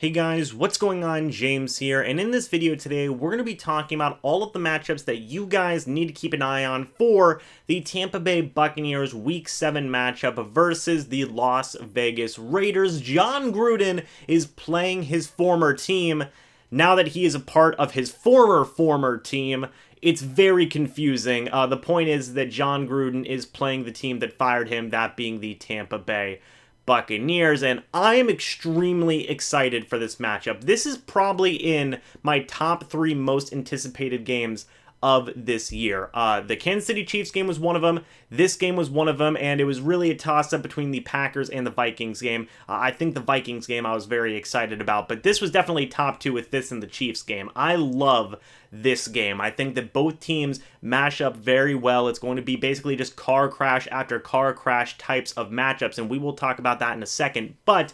Hey guys, what's going on? James here, and in this video today, we're going to be talking about all of the matchups that you guys need to keep an eye on for the Tampa Bay Buccaneers Week 7 matchup versus the Las Vegas Raiders. Jon Gruden is playing his former team. Now that he is a part of his former team, it's very confusing. The point is that Jon Gruden is playing the team that fired him, that being the Tampa Bay Buccaneers, and I am extremely excited for this matchup. This is probably in my top 3 most anticipated games of this year. The Kansas City Chiefs game was one of them. This game was one of them, and it was really a toss-up between the Packers and the Vikings game. I think the Vikings game I was very excited about, but this was definitely top 2 with this and the Chiefs game. I love this game. I think that both teams mash up very well. It's going to be basically just car crash after car crash types of matchups, and we will talk about that in a second, but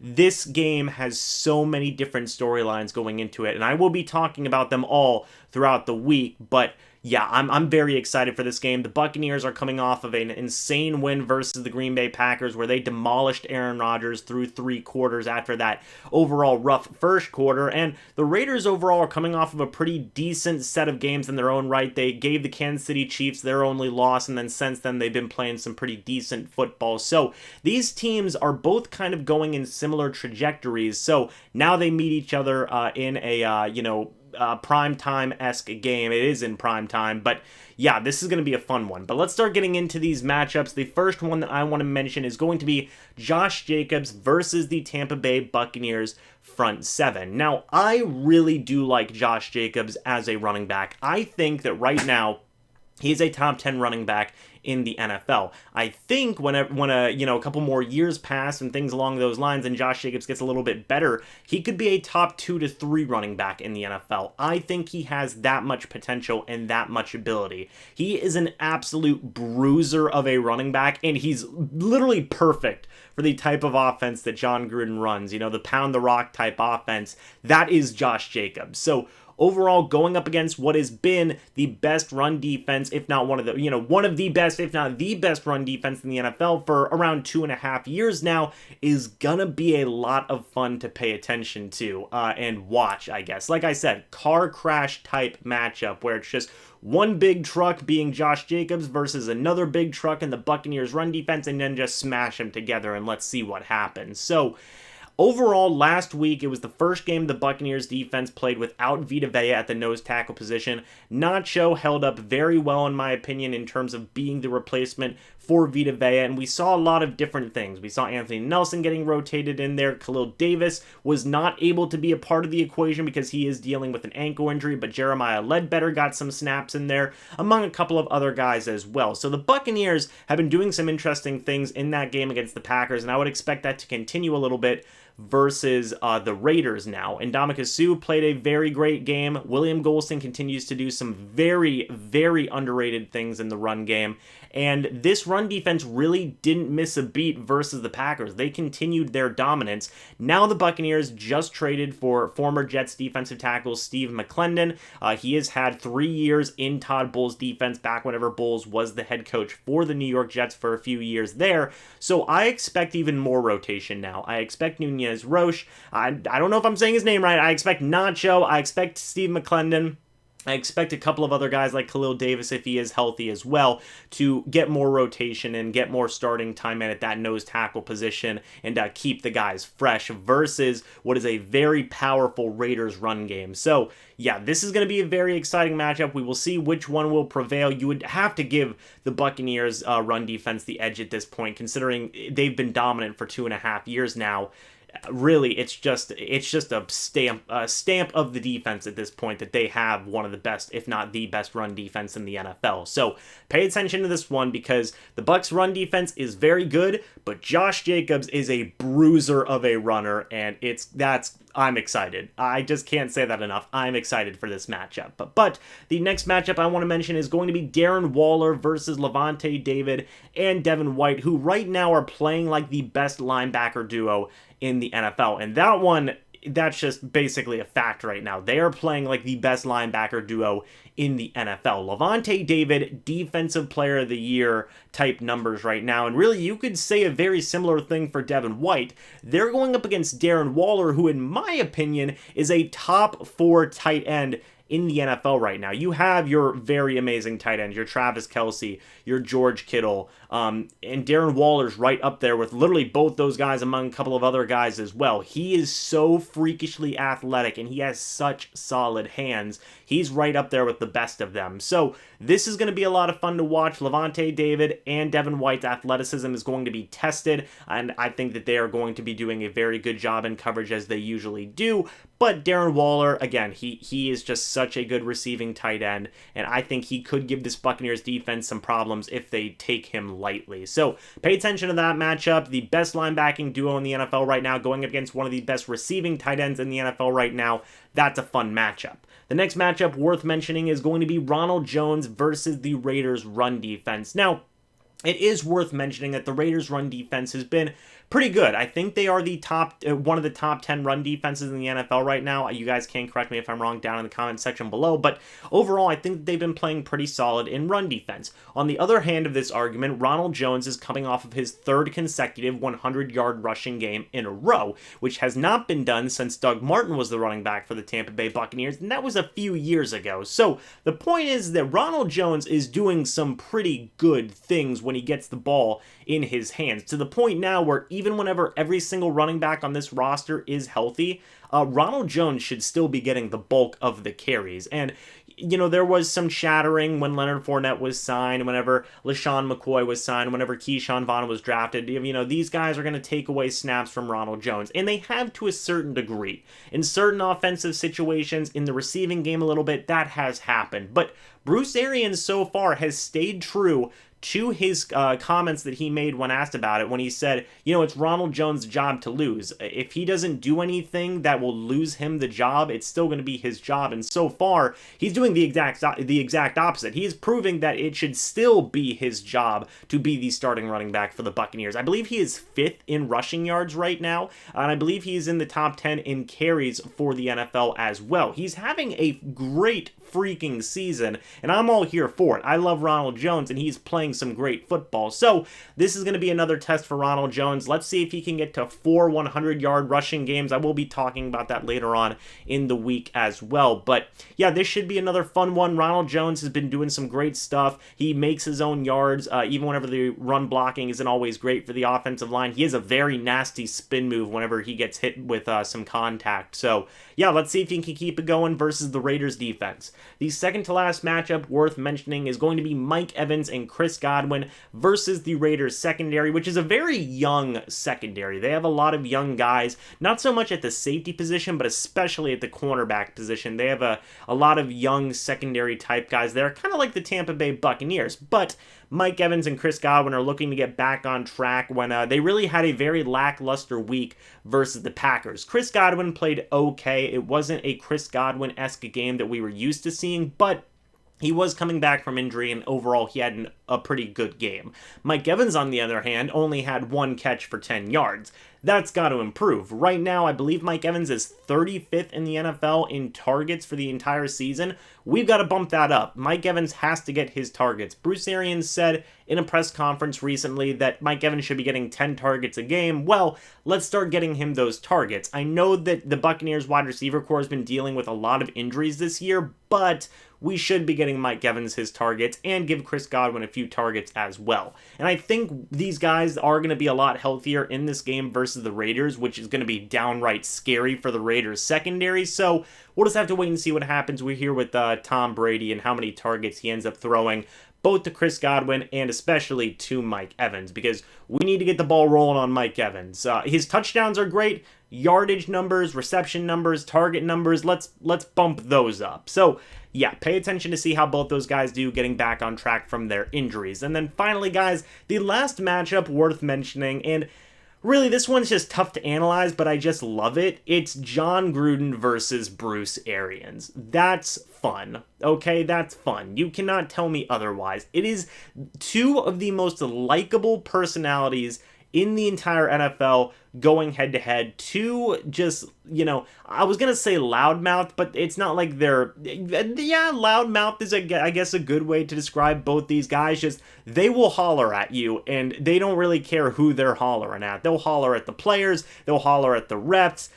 this game has so many different storylines going into it, and I will be talking about them all throughout the week, but yeah, I'm very excited for this game. The Buccaneers are coming off of an insane win versus the Green Bay Packers where they demolished Aaron Rodgers through 3 quarters after that overall rough first quarter, and the Raiders overall are coming off of a pretty decent set of games in their own right. They gave the Kansas City Chiefs their only loss, and then since then they've been playing some pretty decent football. So these teams are both kind of going in similar trajectories, so now they meet each other in a, prime time-esque game. It is in prime time, but yeah, this is going to be a fun one. But let's start getting into these matchups. The first one that I want to mention is going to be Josh Jacobs versus the Tampa Bay Buccaneers front 7. Now, I really do like Josh Jacobs as a running back. I think that right now he's a top 10 running back in the NFL. I think when a couple more years pass and things along those lines and Josh Jacobs gets a little bit better, he could be a top 2 to 3 running back in the NFL. I think he has that much potential and that much ability. He is an absolute bruiser of a running back, and he's literally perfect for the type of offense that Jon Gruden runs, the pound the rock type offense. That is Josh Jacobs. So overall, going up against what has been the best run defense, if not one of the best, if not the best run defense in the NFL for around 2.5 years now, is gonna be a lot of fun to pay attention to and watch, I guess. Like I said, car crash type matchup where it's just one big truck being Josh Jacobs versus another big truck in the Buccaneers run defense, and then just smash them together and let's see what happens. So overall, last week, it was the first game the Buccaneers defense played without Vita Vea at the nose tackle position. Nacho held up very well, in my opinion, in terms of being the replacement for Vita Vea, and we saw a lot of different things. We saw Anthony Nelson getting rotated in there. Khalil Davis was not able to be a part of the equation because he is dealing with an ankle injury, but Jeremiah Ledbetter got some snaps in there, among a couple of other guys as well. So the Buccaneers have been doing some interesting things in that game against the Packers, and I would expect that to continue a little bit versus the Raiders now. And Ndamukong Suh played a very great game. William Golston continues to do some very, very underrated things in the run game. And this run defense really didn't miss a beat versus the Packers. They continued their dominance. Now the Buccaneers just traded for former Jets defensive tackle Steve McClendon. He has had 3 years in Todd Bowles' defense back whenever Bowles was the head coach for the New York Jets for a few years there. So I expect even more rotation now. I expect Nunez Roche. I don't know if I'm saying his name right. I expect Nacho. I expect Steve McClendon. I expect a couple of other guys like Khalil Davis, if he is healthy as well, to get more rotation and get more starting time in at that nose tackle position and keep the guys fresh versus what is a very powerful Raiders run game. So yeah, this is going to be a very exciting matchup. We will see which one will prevail. You would have to give the Buccaneers run defense the edge at this point, considering they've been dominant for 2.5 years now. Really, it's just a stamp of the defense at this point that they have one of the best, if not the best, run defense in the NFL. So pay attention to this one because the Bucs run defense is very good, but Josh Jacobs is a bruiser of a runner, and I'm excited. I just can't say that enough. I'm excited for this matchup. But the next matchup I want to mention is going to be Darren Waller versus Levante David and Devin White, who right now are playing like the best linebacker duo in the NFL. And that one that's just basically a fact right now. They are playing like the best linebacker duo in the NFL. Levante David, Defensive Player of the Year type numbers right now. And really, you could say a very similar thing for Devin White. They're going up against Darren Waller, who, in my opinion, is a top 4 tight end in the NFL right now. You have your very amazing tight ends, your Travis Kelce, your George Kittle, and Darren Waller's right up there with literally both those guys among a couple of other guys as well. He is so freakishly athletic, and he has such solid hands. He's right up there with the best of them. So this is going to be a lot of fun to watch. Levante David and Devin White's athleticism is going to be tested, and I think that they are going to be doing a very good job in coverage as they usually do. But Darren Waller, again, he is just such a good receiving tight end, and I think he could give this Buccaneers defense some problems if they take him lightly. So pay attention to that matchup. The best linebacking duo in the NFL right now going up against one of the best receiving tight ends in the NFL right now. That's a fun matchup. The next matchup worth mentioning is going to be Ronald Jones versus the Raiders' run defense. Now, it is worth mentioning that the Raiders' run defense has been pretty good. I think they are the top, one of the top 10 run defenses in the NFL right now. You guys can correct me if I'm wrong down in the comment section below, but overall, I think they've been playing pretty solid in run defense. On the other hand of this argument, Ronald Jones is coming off of his 3rd consecutive 100-yard rushing game in a row, which has not been done since Doug Martin was the running back for the Tampa Bay Buccaneers, and that was a few years ago. So the point is that Ronald Jones is doing some pretty good things when he gets the ball in his hands, to the point now where even whenever every single running back on this roster is healthy, Ronald Jones should still be getting the bulk of the carries. And, you know, there was some shattering when Leonard Fournette was signed, whenever LeSean McCoy was signed, whenever Vaughn was drafted. You know, these guys are going to take away snaps from Ronald Jones, and they have to a certain degree. In certain offensive situations, in the receiving game a little bit, that has happened. But Bruce Arians so far has stayed true to his comments that he made when asked about it, when he said, you know, it's Ronald Jones' job to lose. If he doesn't do anything that will lose him the job, it's still going to be his job. And so far, he's doing the exact opposite. He is proving that it should still be his job to be the starting running back for the Buccaneers. I believe he is 5th in rushing yards right now, and I believe he's in the top 10 in carries for the NFL as well. He's having a great freaking season, and I'm all here for it. I love Ronald Jones, and he's playing some great football. So this is going to be another test for Ronald Jones. Let's see if he can get to 4 100-yard rushing games. I will be talking about that later on in the week as well. But yeah, this should be another fun one. Ronald Jones has been doing some great stuff. He makes his own yards, even whenever the run blocking isn't always great for the offensive line. He has a very nasty spin move whenever he gets hit with some contact. So yeah, let's see if he can keep it going versus the Raiders defense. The second to last matchup worth mentioning is going to be Mike Evans and Chris Godwin versus the Raiders secondary, which is a very young secondary. They have a lot of young guys, not so much at the safety position, but especially at the cornerback position. They have a lot of young secondary type guys. They're kind of like the Tampa Bay Buccaneers, but Mike Evans and Chris Godwin are looking to get back on track when they really had a very lackluster week versus the Packers. Chris Godwin played okay. It wasn't a Chris Godwin-esque game that we were used to seeing, but he was coming back from injury, and overall he had a pretty good game. Mike Evans, on the other hand, only had 1 catch for 10 yards. That's got to improve. Right now, I believe Mike Evans is 35th in the NFL in targets for the entire season. We've got to bump that up. Mike Evans has to get his targets. Bruce Arians said in a press conference recently that Mike Evans should be getting 10 targets a game. Well, let's start getting him those targets. I know that the Buccaneers wide receiver corps has been dealing with a lot of injuries this year, but we should be getting Mike Evans his targets and give Chris Godwin a few targets as well. And I think these guys are going to be a lot healthier in this game versus the Raiders, which is going to be downright scary for the Raiders secondary. So we'll just have to wait and see what happens. We're here with Tom Brady and how many targets he ends up throwing, both to Chris Godwin and especially to Mike Evans, because we need to get the ball rolling on Mike Evans. His touchdowns are great. Yardage numbers, reception numbers, target numbers, let's bump those up. So yeah, pay attention to see how both those guys do getting back on track from their injuries. And then finally, guys, the last matchup worth mentioning, and really this one's just tough to analyze, but I just love it. It's Jon Gruden versus Bruce Arians. That's fun. Okay, that's fun. You cannot tell me otherwise. It is 2 of the most likable personalities in the entire NFL going head to head. Two just, I was going to say loudmouth, but it's not like they're, yeah, loudmouth is, I guess, a good way to describe both these guys. Just, they will holler at you, and they don't really care who they're hollering at. They'll holler at the players, they'll holler at the refs.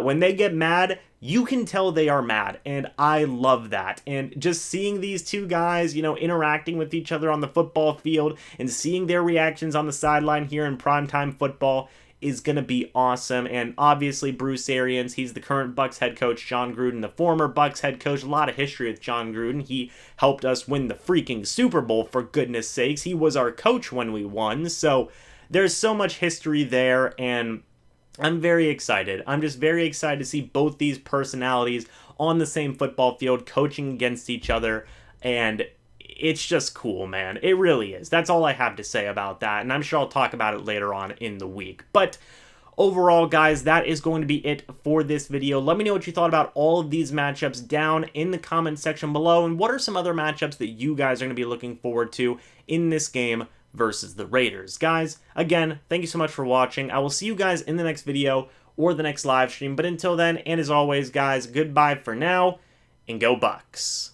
When they get mad, you can tell they are mad, and I love that. And just seeing these two guys, interacting with each other on the football field and seeing their reactions on the sideline here in primetime football is going to be awesome. And obviously Bruce Arians, he's the current Bucs head coach. John Gruden, the former Bucs head coach. A lot of history with John Gruden. He helped us win the freaking Super Bowl, for goodness sakes. He was our coach when we won. So there's so much history there, and I'm very excited. I'm just very excited to see both these personalities on the same football field coaching against each other, and it's just cool, man. It really is. That's all I have to say about that, and I'm sure I'll talk about it later on in the week. But overall, guys, that is going to be it for this video. Let me know what you thought about all of these matchups down in the comment section below, and what are some other matchups that you guys are going to be looking forward to in this game versus the Raiders. Guys, again, thank you so much for watching. I will see you guys in the next video or the next live stream. But until then, and as always, guys, goodbye for now, and go Bucs.